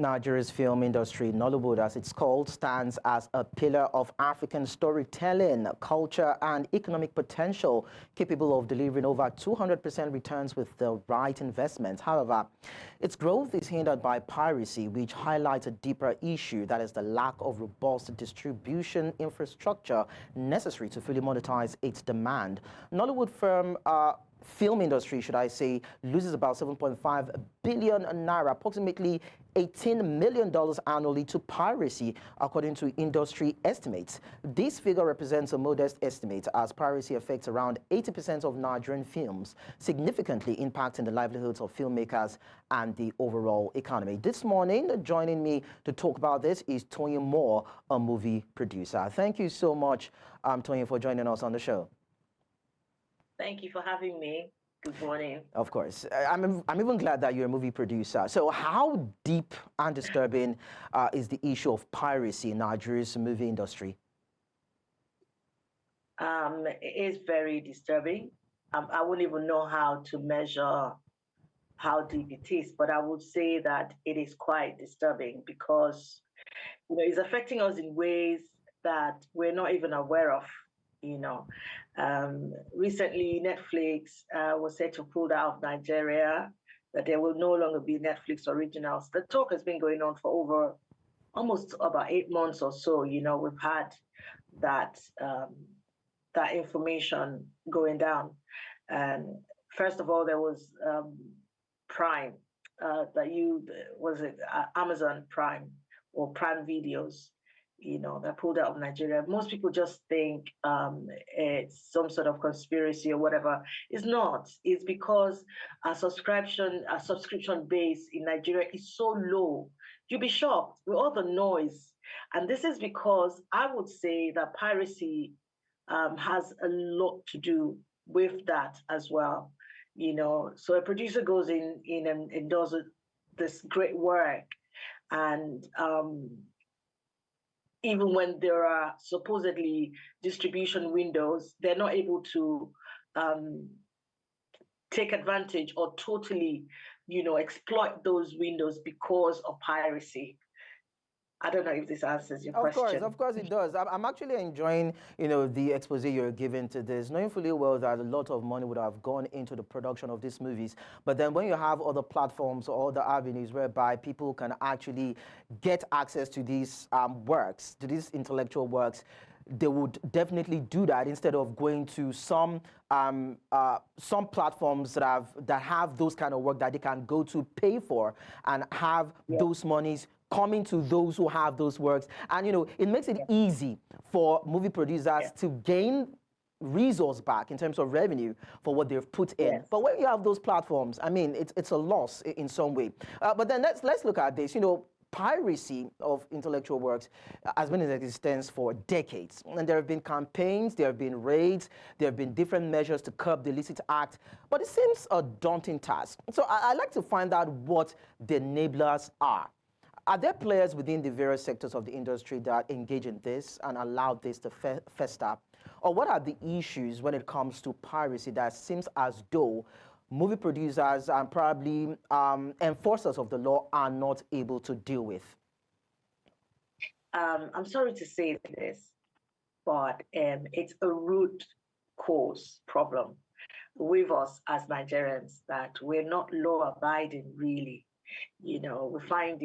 Nigeria's film industry, Nollywood as it's called, stands as a pillar of African storytelling, culture and economic potential, capable of delivering over 200% returns with the right investment. However, its growth is hindered by piracy, which highlights a deeper issue, that is the lack of robust distribution infrastructure necessary to fully monetize its demand. Nollywood film industry, should I say, loses about 7.5 billion naira, approximately $18 million annually to piracy, according to industry estimates. This figure represents a modest estimate, as piracy affects around 80% of Nigerian films, significantly impacting the livelihoods of filmmakers and the overall economy. This morning, joining me to talk about this is Toyin Moore, a movie producer. Thank you so much, Toyin, for joining us on the show. Thank you for having me. Good morning. Of course. I'm even glad that you're a movie producer. So how deep and disturbing is the issue of piracy in Nigeria's movie industry? It is very disturbing. I wouldn't even know how to measure how deep it is, but I would say that it is quite disturbing because it's affecting us in ways that we're not even aware of. Recently Netflix was said to pull out of Nigeria, that there will no longer be Netflix originals. The talk has been going on for over almost about 8 months or so. We've had that that information going down. And first of all, there was Prime, Amazon Prime or Prime Videos, that pulled out of Nigeria. Most people just think it's some sort of conspiracy or whatever. It's not. It's because our subscription base in Nigeria is so low. You'll be shocked with all the noise. And this is because I would say that piracy has a lot to do with that as well. So a producer goes in and does this great work, and even when there are supposedly distribution windows, they're not able to take advantage or totally, exploit those windows because of piracy. I don't know if this answers your question. Of course it does. I'm actually enjoying, the expose you're giving to this, knowing fully well that a lot of money would have gone into the production of these movies. But then when you have other platforms or other avenues whereby people can actually get access to these works, to these intellectual works, they would definitely do that instead of going to some platforms that have those kind of work that they can go to pay for and have those monies coming to those who have those works. And, it makes it easy for movie producers to gain resource back in terms of revenue for what they've put in. But when you have those platforms, I mean, it's a loss in some way. But then let's look at this. Piracy of intellectual works has been in existence for decades. And there have been campaigns, there have been raids, there have been different measures to curb the illicit act. But it seems a daunting task. So I'd like to find out what the enablers are. Are there players within the various sectors of the industry that engage in this and allow this to fester? Or what are the issues when it comes to piracy that seems as though movie producers and probably enforcers of the law are not able to deal with? I'm sorry to say this, but it's a root cause problem with us as Nigerians, that we're not law-abiding, really. We find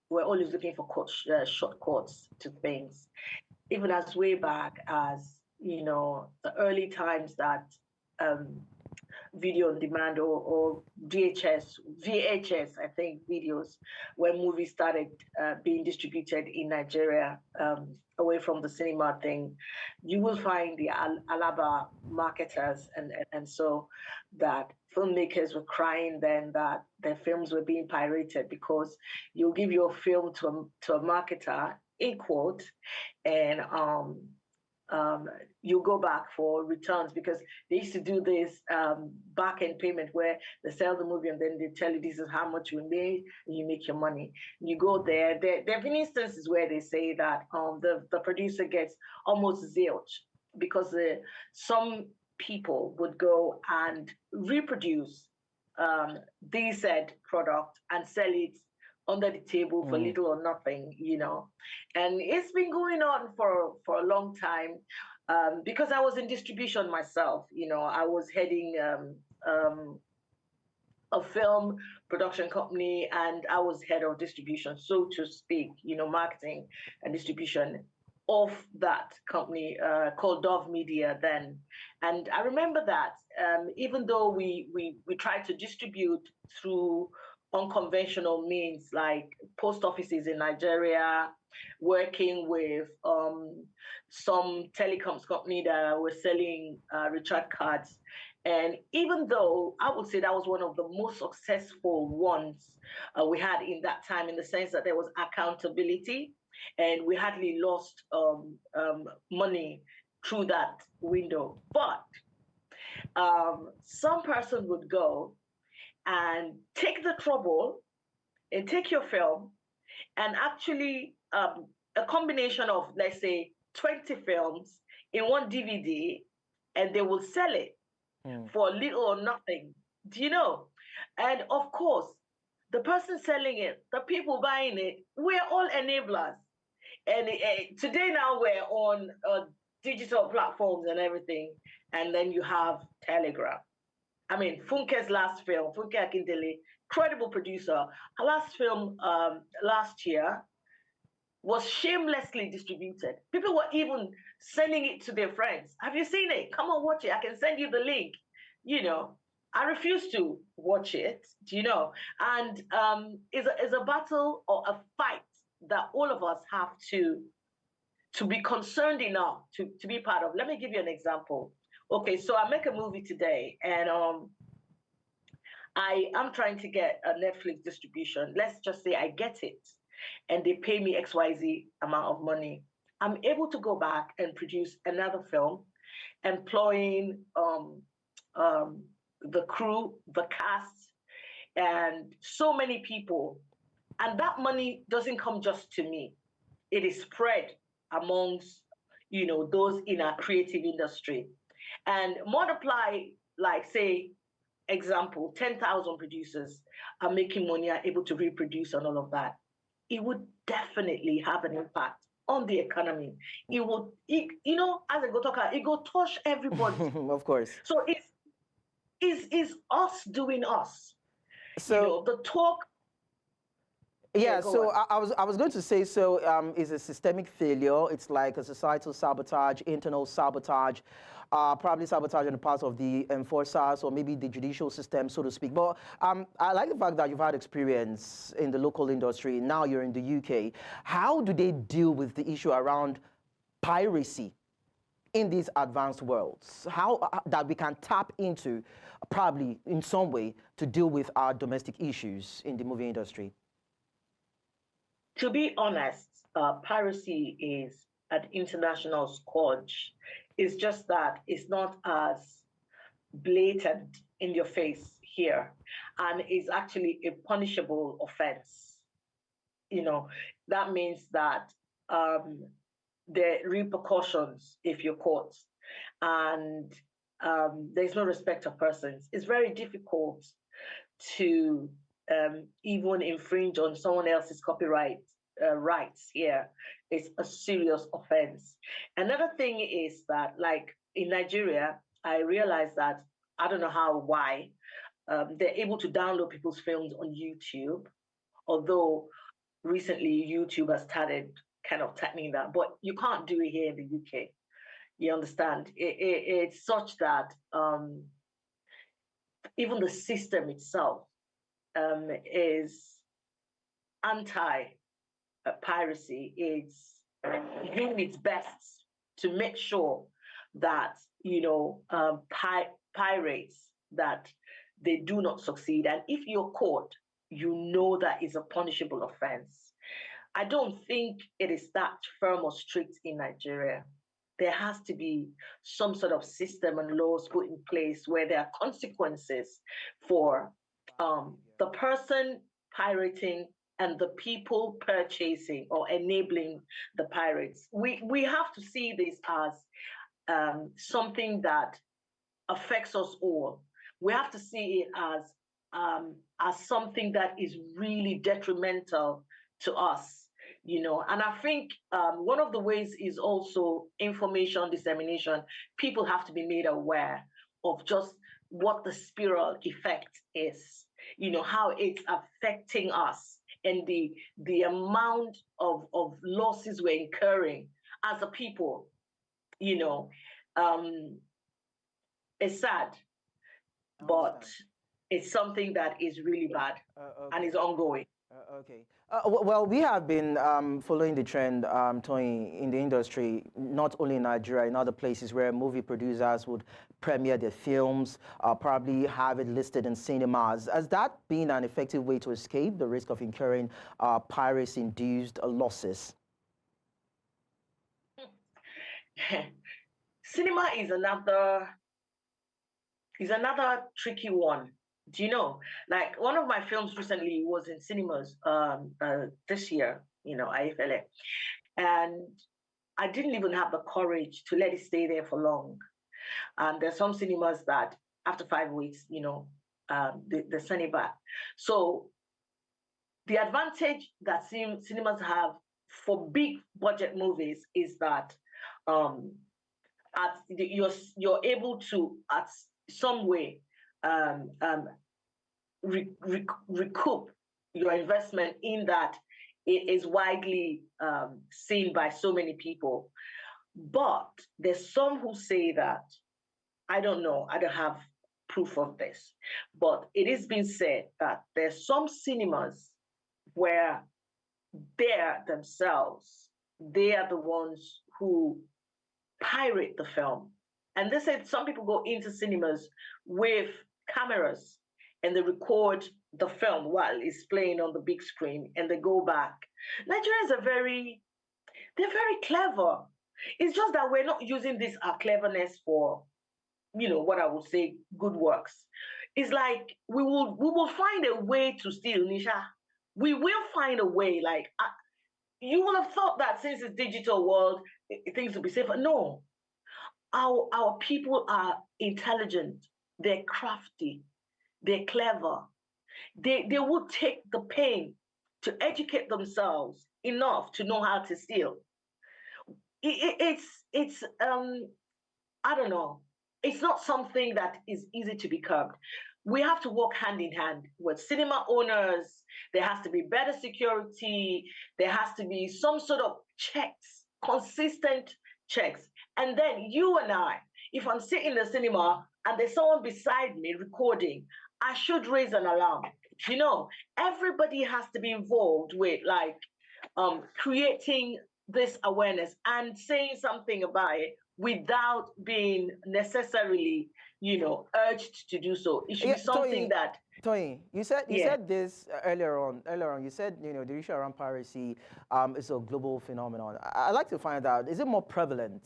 we're always looking for shortcuts to things. Even as way back as, the early times that video on demand or VHS, I think, videos, when movies started being distributed in Nigeria, away from the cinema thing, you will find the Alaba marketers and so that filmmakers were crying then that their films were being pirated, because you'll give your film to a marketer, in quote, and you go back for returns, because they used to do this back-end payment where they sell the movie and then they tell you this is how much you made and you make your money. You go there. There have been instances where they say that the producer gets almost zilch, because some people would go and reproduce the said product and sell it under the table for little or nothing, and it's been going on for a long time. Because I was in distribution myself, I was heading a film production company, and I was head of distribution, so to speak, marketing and distribution of that company called Dove Media then. And I remember that even though we tried to distribute through unconventional means like post offices in Nigeria, working with some telecoms company that were selling recharge cards. And even though I would say that was one of the most successful ones we had in that time, in the sense that there was accountability and we hardly lost money through that window. But some person would go and take the trouble and take your film and actually a combination of, let's say, 20 films in one DVD, and they will sell it for little or nothing. Do you know? And of course, the person selling it, the people buying it, we're all enablers. And today now we're on digital platforms and everything. And then you have Telegram. I mean, Funke's last film, Funke Akindele, incredible producer. Her last film last year was shamelessly distributed. People were even sending it to their friends. Have you seen it? Come on, watch it. I can send you the link. I refuse to watch it, And it's a battle or a fight that all of us have to be concerned enough to be part of. Let me give you an example. Okay, so I make a movie today, and I am trying to get a Netflix distribution. Let's just say I get it, and they pay me XYZ amount of money. I'm able to go back and produce another film, employing the crew, the cast, and so many people. And that money doesn't come just to me. It is spread amongst, those in our creative industry. And multiply, like, say, example, 10,000 producers are making money, are able to reproduce and all of that. It would definitely have an impact on the economy. It would, as a go talker, it will touch everybody. Of course. So it's us doing us. So The talk. yeah, so on. I was going to say, so it's a systemic failure. It's like a societal sabotage, internal sabotage, probably sabotage on the part of the enforcers or maybe the judicial system, so to speak. But I like the fact that you've had experience in the local industry. Now you're in the UK. How do they deal with the issue around piracy in these advanced worlds? How that we can tap into, probably in some way, to deal with our domestic issues in the movie industry? To be honest, piracy is an international scourge. It's just that it's not as blatant in your face here, and it's actually a punishable offense. That means that the repercussions if you're caught, and there's no respect of persons. It's very difficult to even infringe on someone else's copyright rights here. It's a serious offense. Another thing is that, like in Nigeria, I realized that, I don't know how, why, they're able to download people's films on YouTube, although recently YouTube has started kind of tightening that, but you can't do it here in the UK. You understand? It's such that even the system itself is anti-piracy. It's doing its best to make sure that pirates, that they do not succeed. And if you're caught, that is a punishable offense. I don't think it is that firm or strict in Nigeria. There has to be some sort of system and laws put in place where there are consequences for the person pirating and the people purchasing or enabling the pirates. We have to see this as something that affects us all. We have to see it as as something that is really detrimental to us, And I think one of the ways is also information dissemination. People have to be made aware of just what the spiral effect is, how it's affecting us and the amount of losses we're incurring as a people, you know. Um, it's sad, I but understand. it's something that is really bad and Okay. is ongoing. Okay. Well, we have been following the trend, Tony, in the industry, not only in Nigeria, in other places where movie producers would premiere their films, probably have it listed in cinemas. Has that been an effective way to escape the risk of incurring piracy-induced losses? Cinema is another tricky one. Do you know? Like one of my films recently was in cinemas this year, IFLA, and I didn't even have the courage to let it stay there for long. And there's some cinemas that after 5 weeks, they send it back. So the advantage that cinemas have for big budget movies is that um, you're able to at some way um, um, recoup your investment in that it is widely seen by so many people. But there's some who say that, I don't know, I don't have proof of this, but it is being said that there's some cinemas where they're themselves, they are the ones who pirate the film. And they said some people go into cinemas with cameras and they record the film while it's playing on the big screen and they go back. Nigerians they're very clever. It's just that we're not using this our cleverness for, what I would say, good works. It's like we will find a way to steal, Nisha. We will find a way. Like you will have thought that since it's digital world, things will be safer. No, our people are intelligent, they're crafty, they're clever. They would take the pain to educate themselves enough to know how to steal. It's I don't know. It's not something that is easy to be curbed. We have to work hand in hand with cinema owners. There has to be better security. There has to be some sort of checks, consistent checks. And then you and I, if I'm sitting in the cinema and there's someone beside me recording, I should raise an alarm. Everybody has to be involved with like creating this awareness and saying something about it without being necessarily, urged to do so. It should be Yeah, something Tony, that, Tony, you yeah, said this earlier on. Earlier on, you said the issue around piracy is a global phenomenon. I'd like to find out: is it more prevalent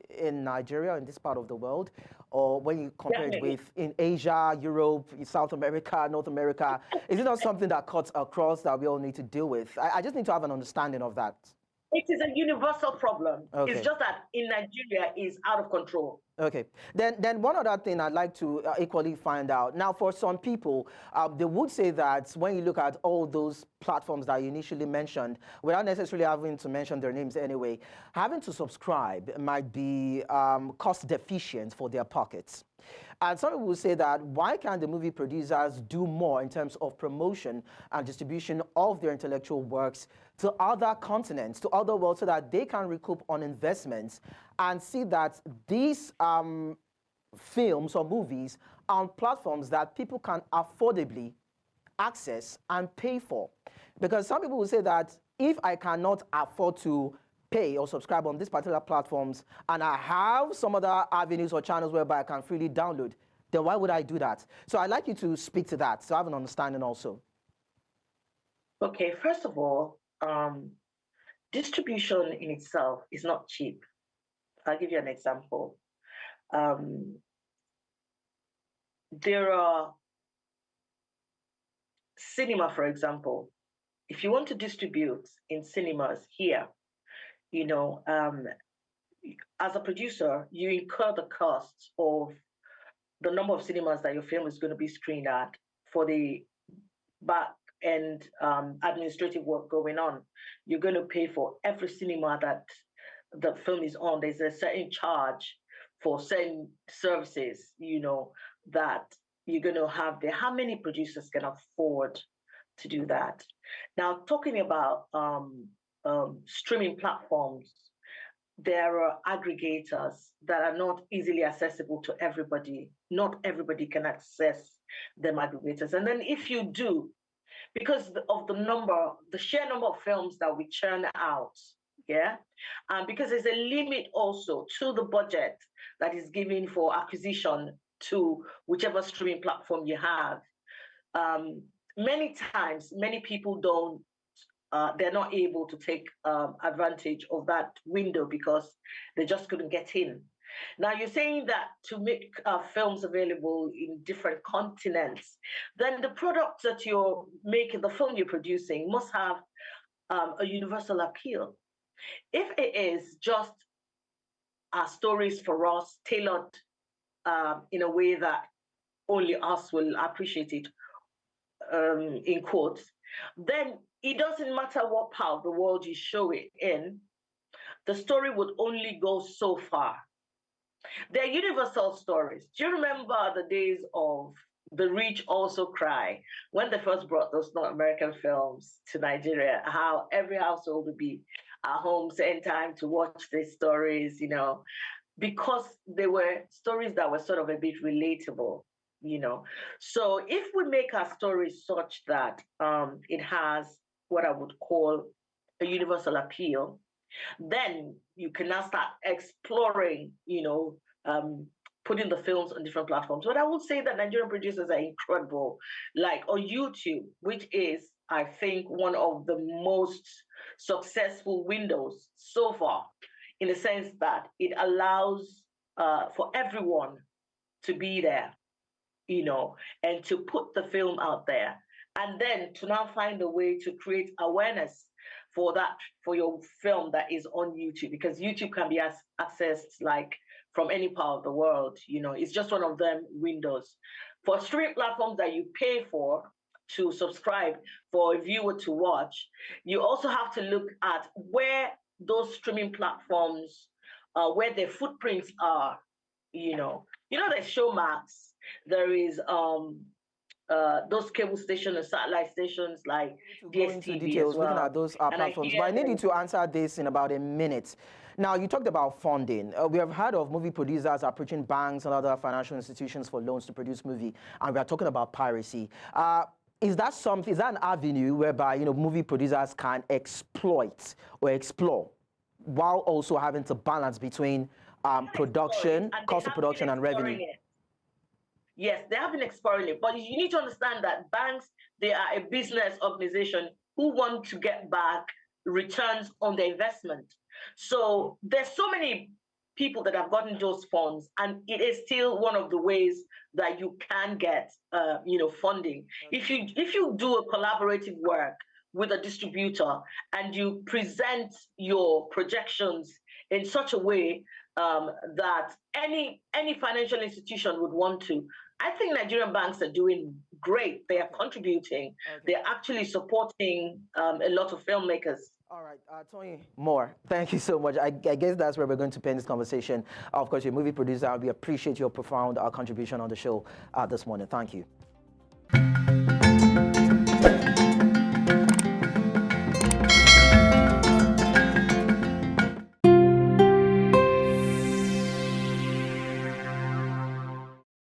in Nigeria, in this part of the world, or when you compare it definitely. with in Asia, Europe, South America, North America? Is it not something that cuts across that we all need to deal with? I just need to have an understanding of that. It is a universal problem. It's Okay. just that in Nigeria is out of control. Okay. Then one other thing I'd like to equally find out. Now, for some people, they would say that when you look at all those platforms that you initially mentioned, without necessarily having to mention their names anyway, having to subscribe might be cost deficient for their pockets. And some people will say that why can't the movie producers do more in terms of promotion and distribution of their intellectual works to other continents, to other worlds, so that they can recoup on investments and see that these films or movies are on platforms that people can affordably access and pay for. Because some people will say that if I cannot afford to pay or subscribe on these particular platforms and I have some other avenues or channels whereby I can freely download, then why would I do that? So I'd like you to speak to that so I have an understanding also. Okay, first of all, distribution in itself is not cheap. I'll give you an example. Um, there are cinema, for example. If you want to distribute in cinemas here, you know, um, as a producer, you incur the costs of the number of cinemas that your film is going to be screened at, for the back end administrative work going on. You're going to pay for every cinema that the film is on. There's a certain charge for certain services, that you're going to have there. How many producers can afford to do that? Now, talking about streaming platforms, there are aggregators that are not easily accessible to everybody. Not everybody can access them aggregators. And then if you do, because of the sheer number of films that we churn out, yeah, because there's a limit also to the budget that is given for acquisition to whichever streaming platform you have. Many times, many people don't, they're not able to take advantage of that window because they just couldn't get in. Now, you're saying that to make films available in different continents, then the product that you're making, the film you're producing, must have a universal appeal. If it is just stories for us, tailored in a way that only us will appreciate it, in quotes, then it doesn't matter what part of the world you show it in, the story would only go so far. They're universal stories. Do you remember the days of The Rich Also Cry, when they first brought those North American films to Nigeria, how every household would be at home same time to watch these stories, because they were stories that were sort of a bit relatable, So if we make our stories such that it has what I would call a universal appeal, then you can now start exploring, putting the films on different platforms. But I would say that Nigerian producers are incredible, like on YouTube, which is, I think, one of the most successful windows so far, in the sense that it allows for everyone to be there, and to put the film out there, and then to now find a way to create awareness for your film that is on YouTube, because YouTube can be accessed like from any part of the world. It's just one of them windows. For streaming platforms that you pay for to subscribe for a viewer to watch, you also have to look at where those streaming platforms, where their footprints are. There's Showmax. There is those cable stations and satellite stations like go into details looking at those platforms, but I need you to answer this in about a minute. Now, you talked about funding. We have heard of movie producers approaching banks and other financial institutions for loans to produce movie, and we are talking about piracy. Is that an avenue whereby movie producers can exploit or explore, while also having to balance between production, cost of production, and revenue? Yes, they have been exploring it, but you need to understand that banks, they are a business organization who want to get back returns on their investment. So there's so many people that have gotten those funds, and it is still one of the ways that you can get, funding. If you do a collaborative work with a distributor and you present your projections in such a way that any financial institution would want to, I think Nigerian banks are doing great. They are contributing. Okay. They're actually supporting a lot of filmmakers. All right, Tony Moore, thank you so much. I guess that's where we're going to end this conversation. Of course, you're a movie producer. We appreciate your profound contribution on the show this morning. Thank you.